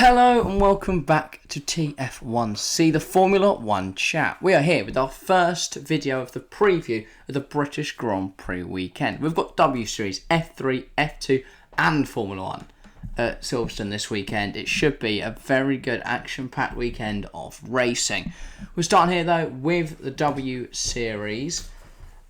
Hello and welcome back to TF1C, the Formula 1 chat. We are here with our first video of the preview of the British Grand Prix weekend. We've got W Series, F3, F2 and Formula 1 at Silverstone this weekend. It should be a very good action-packed weekend of racing. We're starting here though with the W Series.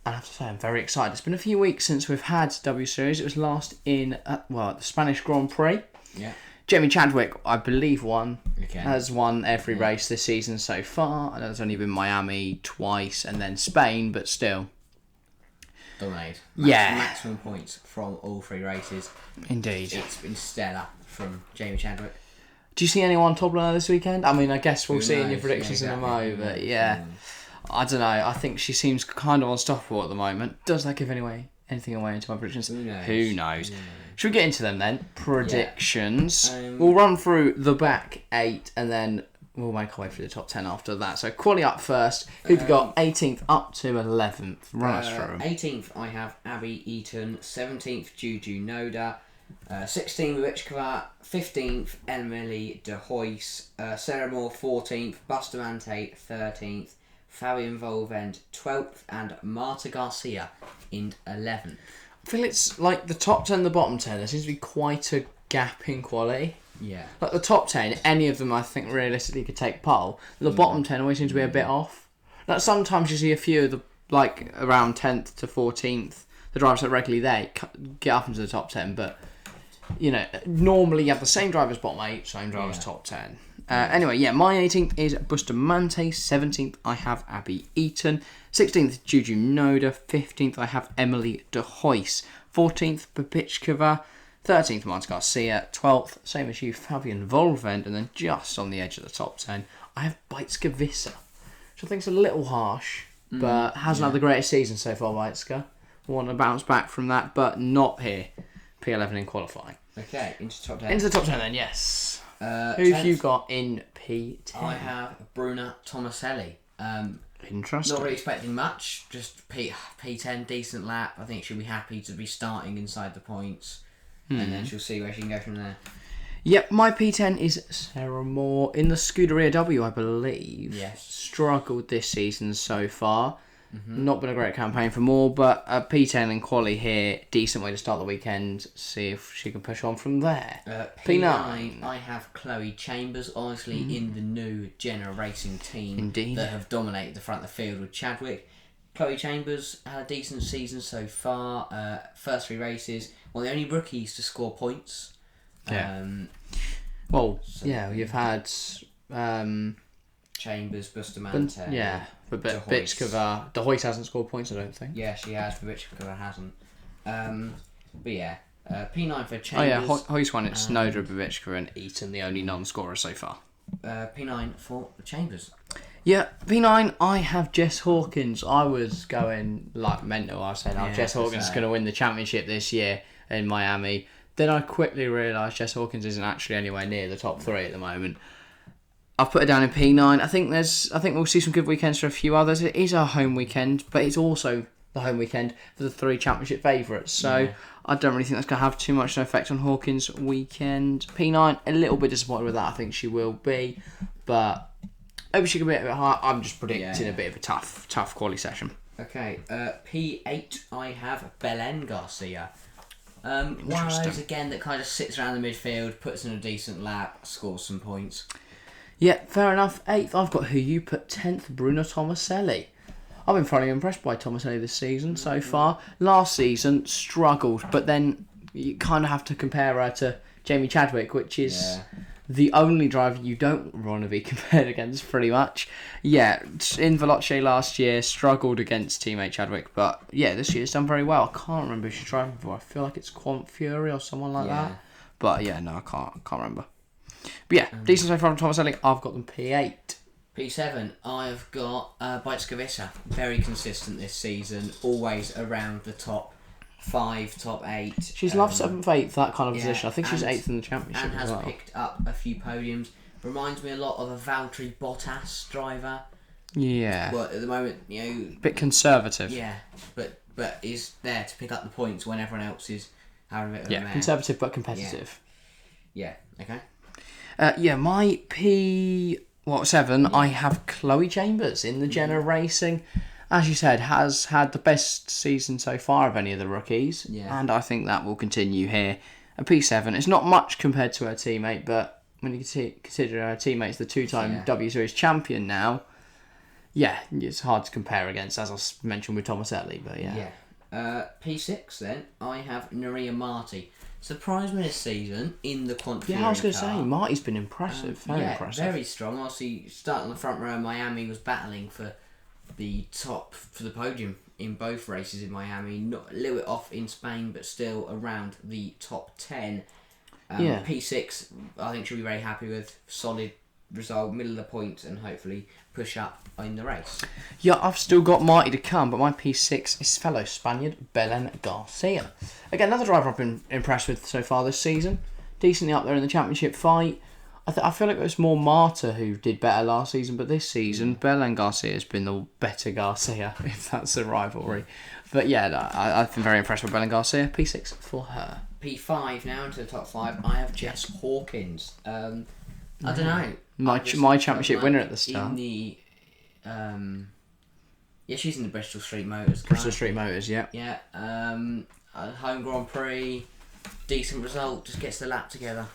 I have to say I'm very excited. It's been a few weeks since we've had W Series. It was last in, the Spanish Grand Prix. Yeah. Chadwick, I believe, has won every Yeah. race this season so far. I know it's only been Miami twice and then Spain, but still. Dominated. Yeah. Maximum points from all three races. Indeed. It's been stellar from Jamie Chadwick. Do you see anyone toppling her this weekend? I mean, I guess we'll Who see in your knows? predictions Yeah, in a exactly. mo, but yeah. I don't know. I think she seems kind of unstoppable at the moment. Does that give anything away into my predictions? Who knows? Should we get into them then? Predictions. Yeah. We'll run through the back 8 and then we'll make our way through the top 10 after that. So quali up first. Who've you got 18th up to 11th? Run us through. 18th, I have Abby Eaton. 17th, Juju Noda. 16th, Vichkova. 15th, Emily De Hoyce. Sarah Moore, 14th. Bustamante, 13th. Fabian Volvend, 12th. And Marta Garcia in 11th. I feel it's like the top 10 and the bottom 10. There seems to be quite a gap in quality. Yeah. Like the top 10, any of them I think realistically could take pole. The bottom 10 always seems to be a bit off. Like sometimes you see a few of the, like around 10th to 14th, the drivers that regularly there get up into the top 10, but you know, normally you have the same drivers bottom 8, same drivers top 10. Anyway, my 18th is Bustamante, 17th I have Abby Eaton, 16th Juju Noda, 15th I have Emily De Hoyce, 14th Babichkova, 13th Marta Garcia, 12th, same as you, Fabian Volvend, and then just on the edge of the top 10 I have Beitska Visser, which I think is a little harsh, but hasn't had the greatest season so far, Beitska. Want to bounce back from that, but not here. P11 in qualifying. Okay, into top 10. Into the top 10 then, yes. Who've 10th, you got in P10? I have Bruna Tomaselli. Interesting. Not really expecting much. Just P10, decent lap. I think she'll be happy to be starting inside the points. And then she'll see where she can go from there. Yep, my P10 is Sarah Moore in the Scuderia W, I believe. Yes. Struggled this season so far. Not been a great campaign for Moore, but a P10 in quali here. Decent way to start the weekend. See if she can push on from there. P9, I have Chloe Chambers, obviously in the new Jenna Racing team. Indeed. That have dominated the front of the field with Chadwick. Chloe Chambers had a decent season so far. First 3 races. One of the only rookies to score points. Yeah. You've had... Chambers, Bustamante. But Bichkova, De Hoyce hasn't scored points, I don't think. Yeah, she has, but Bichkova hasn't. P9 for Chambers. Hoyce won it. Snowder, Bichkova and Eaton, the only non-scorer so far. P9 for Chambers. Yeah, P9, I have Jess Hawkins. I was going like mental. I was saying, Jess Hawkins is going to win the championship this year in Miami. Then I quickly realised Jess Hawkins isn't actually anywhere near the top 3 at the moment. I've put it down in P9. I think we'll see some good weekends for a few others. It is our home weekend, but it's also the home weekend for the 3 championship favourites. So I don't really think that's going to have too much effect on Hawkins' weekend. P9, a little bit disappointed with that. I think she will be, but maybe she can be a bit higher. I'm just predicting a bit of a tough quali session. Okay, P8, I have Belen Garcia. One of those again that kind of sits around the midfield, puts in a decent lap, scores some points. Yeah, fair enough. 8th, I've got who you put 10th, Bruna Tomaselli. I've been thoroughly impressed by Tomaselli this season so far. Last season, struggled, but then you kind of have to compare her to Jamie Chadwick, which is the only driver you don't want to be compared against, pretty much. Yeah, in Veloce last year, struggled against teammate Chadwick, but yeah, this year's done very well. I can't remember who she's driving for. I feel like it's Quant Fury or someone like that. But yeah, no, I can't remember. But yeah, decent so far from Tomaselli. I've got them P8. P7, I've got Beitska Visser. Very consistent this season, always around the top 5, top 8. She's loved 7th, 8th, that kind of position. I think she's 8th in the championship and has as well. picked up a few podiums. Reminds me a lot of a Valtteri Bottas driver. Yeah. But at the moment, bit conservative. Yeah, but is there to pick up the points when everyone else is having a bit of a mare. Conservative but competitive. Yeah, okay. My P7, I have Chloe Chambers in the Jenna Racing. As you said, has had the best season so far of any of the rookies. Yeah. And I think that will continue here. A P7, it's not much compared to her teammate, but when you consider her teammate's the two-time W Series champion now, yeah, it's hard to compare against, as I mentioned with Tomaselli, but yeah. P6 then, I have Nuria Marti. Surprised me this season in the quantifier. Yeah, I was going to say, Marty's been impressive. Very impressive. Very strong. Obviously, starting on the front row, Miami was battling for the podium in both races in Miami. Not a little bit off in Spain, but still around the top 10. P6, I think she'll be very happy with. Solid result, middle of the points, and hopefully push up in the race. Yeah, I've still got Marty to come, but my P6 is fellow Spaniard Belen Garcia. Again, another driver I've been impressed with so far this season. Decently up there in the championship fight. I feel like it was more Marta who did better last season, but this season, Belen Garcia has been the better Garcia, if that's a rivalry. But yeah, I've been very impressed with Belen Garcia. P6 for her. P5 now into the top 5. I have Jess Hawkins. I don't know. My championship winner at the start. In the, she's in the Bristol Street Motors. Bristol Street Motors, yeah. Yeah. Home Grand Prix, decent result. Just gets the lap together.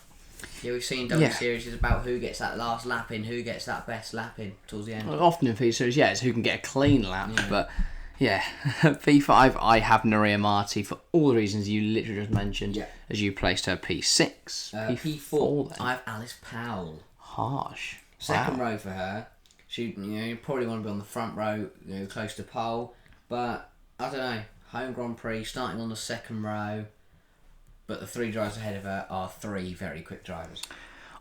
Yeah, we've seen W Series is about who gets that last lap in, who gets that best lap in towards the end. Often in P Series, it's who can get a clean lap, but yeah. P5, I have Nuria Marti for all the reasons you literally just mentioned, as you placed her P6. P4, then. I have Alice Powell. Harsh. Second row for her. She, you probably want to be on the front row, close to pole, but I don't know. Home Grand Prix, starting on the second row, but the 3 drivers ahead of her are 3 very quick drivers.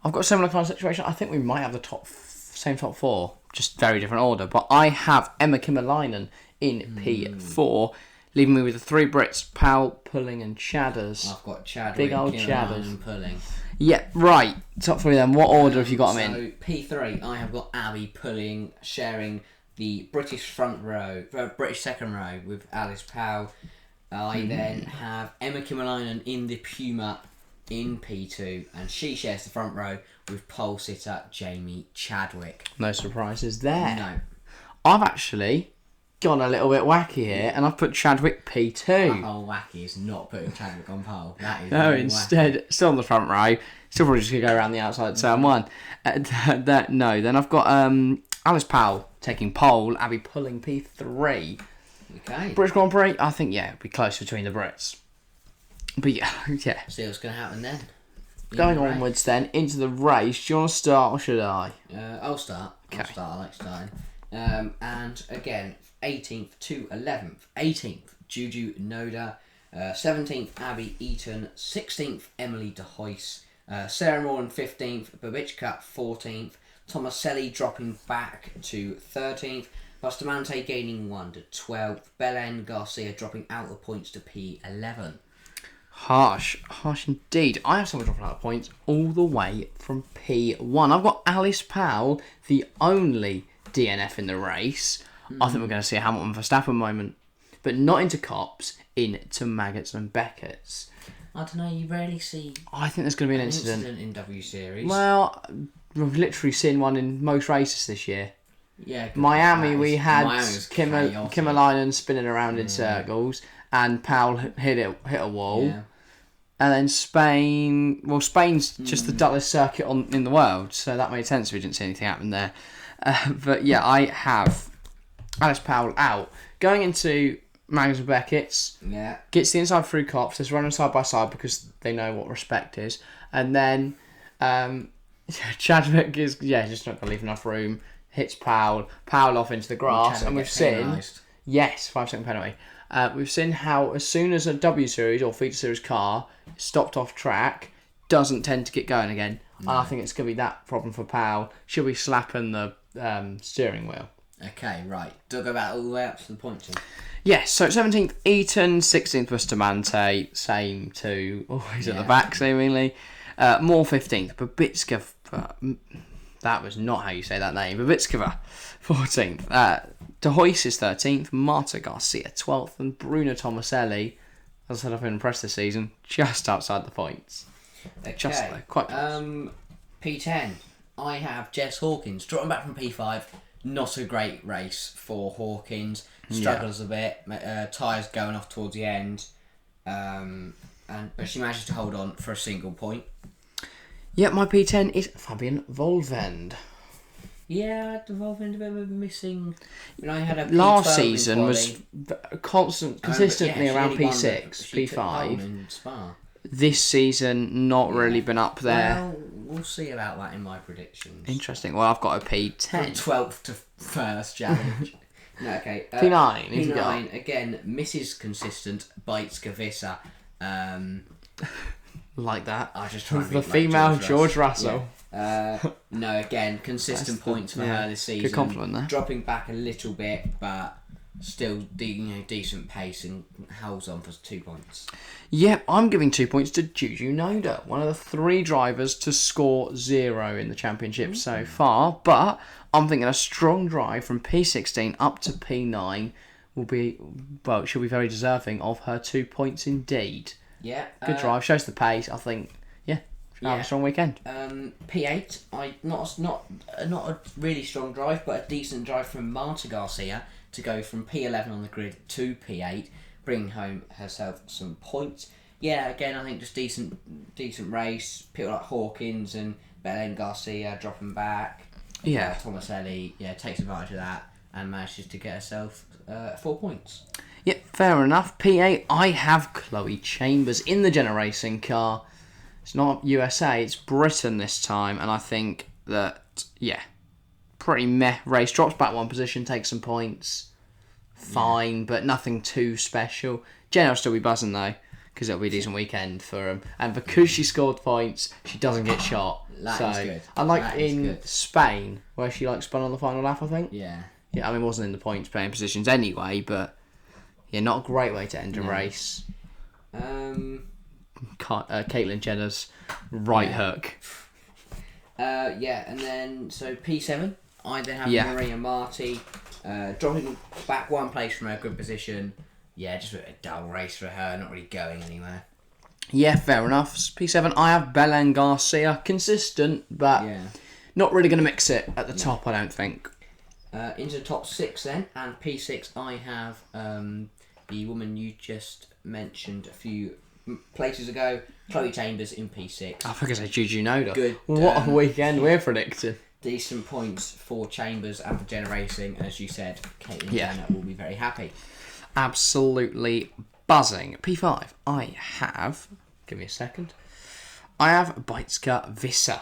I've got a similar kind of situation. I think we might have the same top 4, just very different order, but I have Emma Kimmelainen in P4, leaving me with the 3 Brits, Powell, Pulling and Chadders. I've got Chadwick, big old Chadders and Pulling. Yeah, right. Top 3 then. What order have you got them in? So P3, I have got Abby Pulling sharing the British front row, British second row with Alice Powell. I then have Emma Kimmelainen in the Puma in P2, and she shares the front row with pole sitter Jamie Chadwick. No surprises there. No. I've actually gone a little bit wacky here, and I've put Chadwick P2. Oh, wacky is not putting Chadwick on pole. That is no, instead, wacky. Still on the front row. Still probably just going to go around the outside turn 1. Then I've got Alice Powell taking pole, Abby Pulling P3. Okay. British Grand Prix, I think, it'll be close between the Brits. But yeah. See what's going to happen then. Going onwards then, into the race. Do you want to start or should I? I'll start. Okay. I like starting. And again, 18th to 11th. 18th, Juju Noda. 17th, Abby Eaton. 16th, Emily De Hoyce. Sarah Moore 15th. Babichka 14th. Tomaselli dropping back to 13th. Bustamante gaining 1 to 12th. Belen Garcia dropping out of points to P11. Harsh indeed. I have someone dropping out of points all the way from P1. I've got Alice Powell, the only DNF in the race. I think we're going to see a Hamilton Verstappen moment, but not into Cops, into Maggots and Beckett's. I don't know, you rarely see. I think there's going to be an incident in W Series. Well, we've literally seen one in most races this year. Yeah, Miami, we had Kimmelainen spinning around in circles, and Powell hit a wall. Yeah. And then Spain, Spain's just the dullest circuit in the world, so that made sense if we didn't see anything happen there. But yeah, I have Alice Powell out. Going into Magnus and Beckett's, gets the inside through Cops, just running side by side because they know what respect is. And then Chadwick is, just not going to leave enough room. Hits Powell off into the grass, and we've seen 5-second penalty. We've seen how as soon as a W Series or Feature Series car is stopped off track, doesn't tend to get going again. No. And I think it's going to be that problem for Powell. She'll be slapping the steering wheel. Okay, right. Do I go back all the way up to the points? Yes, so 17th Eaton, 16th Bustamante, same two, always at the back seemingly. More 15th, Babitska. That was not how you say that name. Babitskova, 14th. De Hoyce is 13th. Marta Garcia, 12th. And Bruno Tomaselli, as I said, I've been impressed this season, just outside the points. Okay. Just there, quite close. P10, I have Jess Hawkins. Dropping back from P5, not a great race for Hawkins. Struggles a bit, tyres going off towards the end, but she manages to hold on for a single point. Yeah, my P10 is Fabian Volvend. Yeah, the Volvend a bit of a missing. I had a P12 last season was consistently around P6, P5. In Spa. This season, not really been up there. Well, we'll see about that in my predictions. Interesting. Well, I've got a P10. From 12th to 1st challenge. No, okay. P9. P9, again, Mrs. Consistent bites Kavissa. Like that. I was just trying to the female George Russell. Yeah. No, again, consistent points for her this season. Good compliment there. Dropping back a little bit, but still decent pace and holds on for 2 points. Yep, I'm giving 2 points to Juju Noda, one of the 3 drivers to score 0 in the championship so far. But I'm thinking a strong drive from P16 up to P9 she'll be very deserving of her 2 points indeed. Yeah. Good drive, shows the pace. I think, have a strong weekend. P8, not a really strong drive, but a decent drive from Marta Garcia to go from P11 on the grid to P8, bringing home herself some points. Yeah, again, I think just decent race. People like Hawkins and Belen Garcia dropping back. Yeah. Tomaselli, takes advantage of that and manages to get herself 4 points. Yeah, fair enough. P8, I have Chloe Chambers in the Jenna Racing car. It's not USA, it's Britain this time, and I think that, pretty meh race. Drops back 1 position, takes some points. Fine, but nothing too special. Jenna will still be buzzing though, because it'll be a decent weekend for him. And because she scored points, she doesn't get shot. That is good. Unlike in Spain, where she spun on the final lap, I think. Yeah. Yeah, I mean, it wasn't in the points playing positions anyway, but not a great way to end a race. Caitlyn Jenner's right hook. And then so P7, I then have Maria Marti, dropping back 1 place from her good position. Yeah, just a dull race for her, not really going anywhere. Yeah, fair enough. P7, I have Belen Garcia, consistent, but not really going to mix it at the top, I don't think. Into the top 6 then, and P6 I have the woman you just mentioned a few places ago, Chloe Chambers in P6. I think I said Juju Noda. Good. What a weekend we're predicting. Decent points for Chambers and for Jenna Racing, and as you said, Caitlyn Jenner will be very happy. Absolutely buzzing. P5, I have... Give me a second. I have Beitska Visser.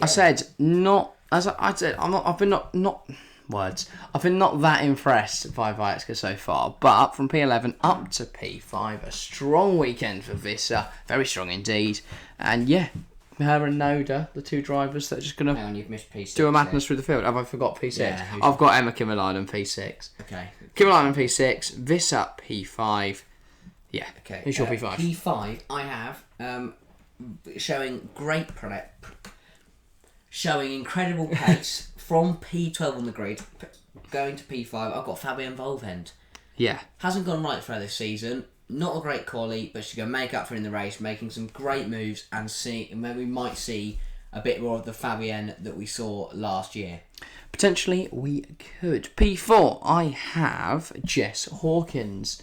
I said not... As I said, I've been not words. I've been not that impressed by Beitska so far, but from P11 up to P5, a strong weekend for Visser. Very strong indeed. And her and Noda, the 2 drivers that are just going to do a madness through the field. Have I forgot P6? Yeah, I've got Emma Kimmelainen P6. Okay. Kimmelainen P6, Visser P5. Yeah. Okay. Who's your P5? P5, I have showing showing incredible pace from P12 on the grid, going to P5. I've got Fabian Volvend. Yeah. Hasn't gone right for her this season. Not a great quali, but she's going to make up for it in the race, making some great moves, and maybe we might see a bit more of the Fabienne that we saw last year. Potentially we could. P4, I have Jess Hawkins.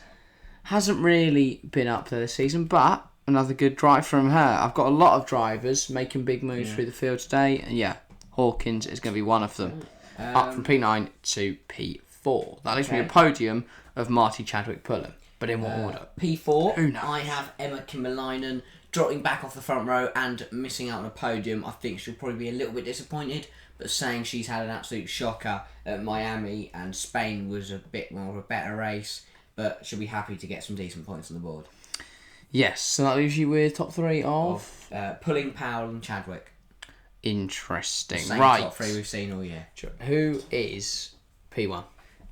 Hasn't really been up there this season, but another good drive from her. I've got a lot of drivers making big moves through the field today, and Hawkins is going to be one of them. Up from P9 to P4. That leaves me a podium of Marty Chadwick Pullen. But in what order? P4, Who knows? I have Emma Kimmelainen dropping back off the front row and missing out on a podium. I think she'll probably be a little bit disappointed, but saying she's had an absolute shocker at Miami and Spain was a bit more of a better race, but she'll be happy to get some decent points on the board. Yes, so that leaves you with top 3 of Pulling, Powell and Chadwick. Interesting. Same right. top 3 we've seen all year. Who is P1?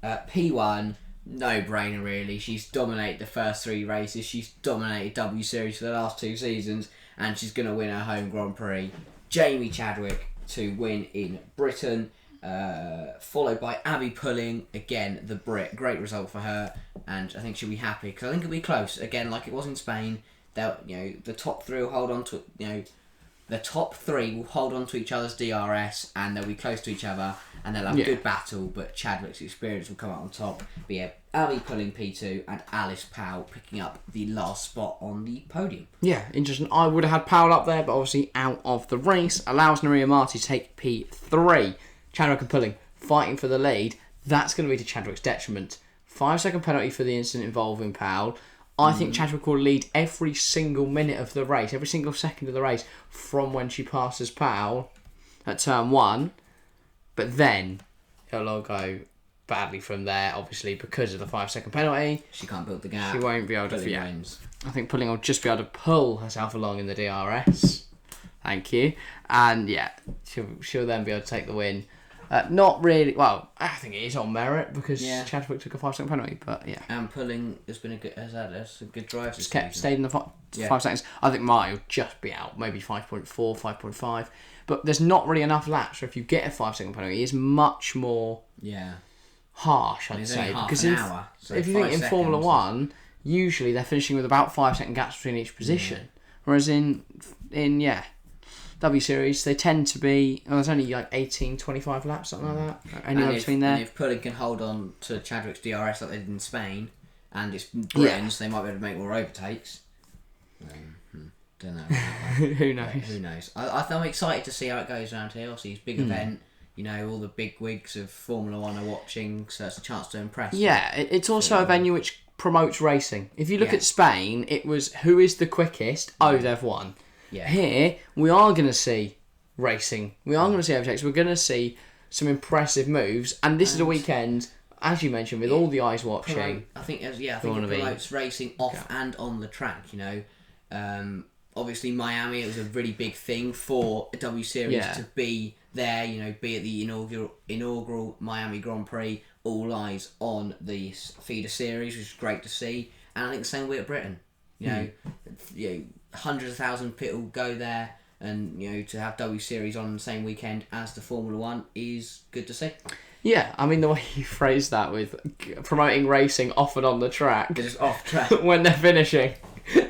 P1, no brainer really. She's dominated the first 3 races. She's dominated W Series for the last 2 seasons, and she's going to win her home Grand Prix. Jamie Chadwick to win in Britain, followed by Abby Pulling, again the Brit. Great result for her, and I think she'll be happy because I think it'll be close again, like it was in Spain. The top 3 will hold on to the top 3 will hold on to each other's DRS and they'll be close to each other and they'll have a good battle, but Chadwick's experience will come out on top. But yeah, Abby pulling P2 and Alice Powell picking up the last spot on the podium. Yeah, interesting. I would have had Powell up there, but obviously out of the race. Allows Naria Marti to take P3. Chadwick and Pulling fighting for the lead. That's going to be to Chadwick's detriment. 5-second penalty for the incident involving Powell. I think Chadwick will lead every single minute of the race, every single second of the race from when she passes Powell at turn 1. But then it'll all go badly from there, obviously, because of the 5-second penalty. She can't build the gap. She won't be able to. Wins. I think Pulling will just be able to pull herself along in the DRS. Thank you. And yeah, she'll then be able to take the win. Not really. Well, I think it is on merit because Chadwick took a 5-second penalty, but yeah. And Pulling has been a good drive. Just stayed in the 5 seconds. I think Marty will just be out, maybe 5.4, 5.5. But there's not really enough laps. So if you get a 5-second penalty, it's much more harsh, I'd say. Because if you think in Formula One, usually they're finishing with about 5-second gaps between each position, whereas in W Series, they tend to be... there's only like 18, 25 laps, something like that. Anywhere between there. And if Pulling can hold on to Chadwick's DRS like they did in Spain, and it's Britain, so they might be able to make more overtakes. Don't know. Who knows? Who knows? I'm excited to see how it goes around here. Obviously, it's a big event. You know, all the big wigs of Formula One are watching, so it's a chance to impress. Yeah, it's also a venue which promotes racing. If you look at Spain, it was who is the quickest? Oh, they've won. Yeah. Here, we are going to see racing. We are going to see overtakes. We're going to see some impressive moves. And this is a weekend, as you mentioned, with all the eyes watching. I think it promotes racing off and on the track, you know. Obviously, Miami, it was a really big thing for a W Series to be there, you know, be at the inaugural Miami Grand Prix. All eyes on the feeder series, which is great to see. And I think the same way at Britain. You know, hundreds of thousands of people go there, and you know, to have W Series on the same weekend as the Formula One is good to see. Yeah, I mean the way you phrase that with promoting racing off and on the track, just off track when they're finishing,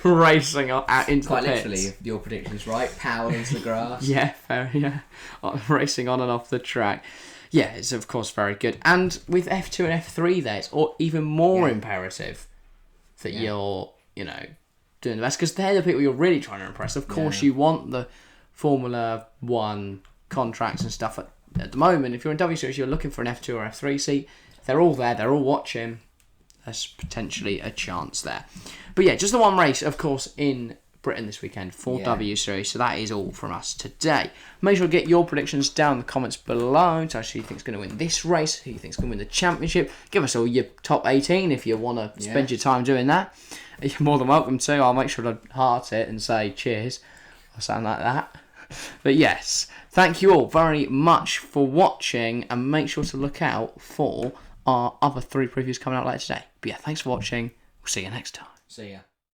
racing out into quite the pits. literally, if your prediction's right, power into the grass. Yeah, fair. Yeah, racing on and off the track. Yeah, it's of course very good, and with F2 and F3, there it's even more imperative that you're, you know, doing the best, because they're the people you're really trying to impress. Of course, you want the Formula One contracts and stuff at the moment. If you're in W Series, you're looking for an F2 or F3 seat. They're all there. They're all watching. There's potentially a chance there. But yeah, just the one race, of course, in Britain this weekend for W Series. So that is all from us today. Make sure to get your predictions down in the comments below. Tell us who you think is going to win this race, who you think is going to win the championship. Give us all your top 18 if you want to spend your time doing that. You're more than welcome to. I'll make sure to heart it and say cheers or something like that. But yes, thank you all very much for watching, and make sure to look out for our other 3 previews coming out later today. But yeah, thanks for watching. We'll see you next time. See ya.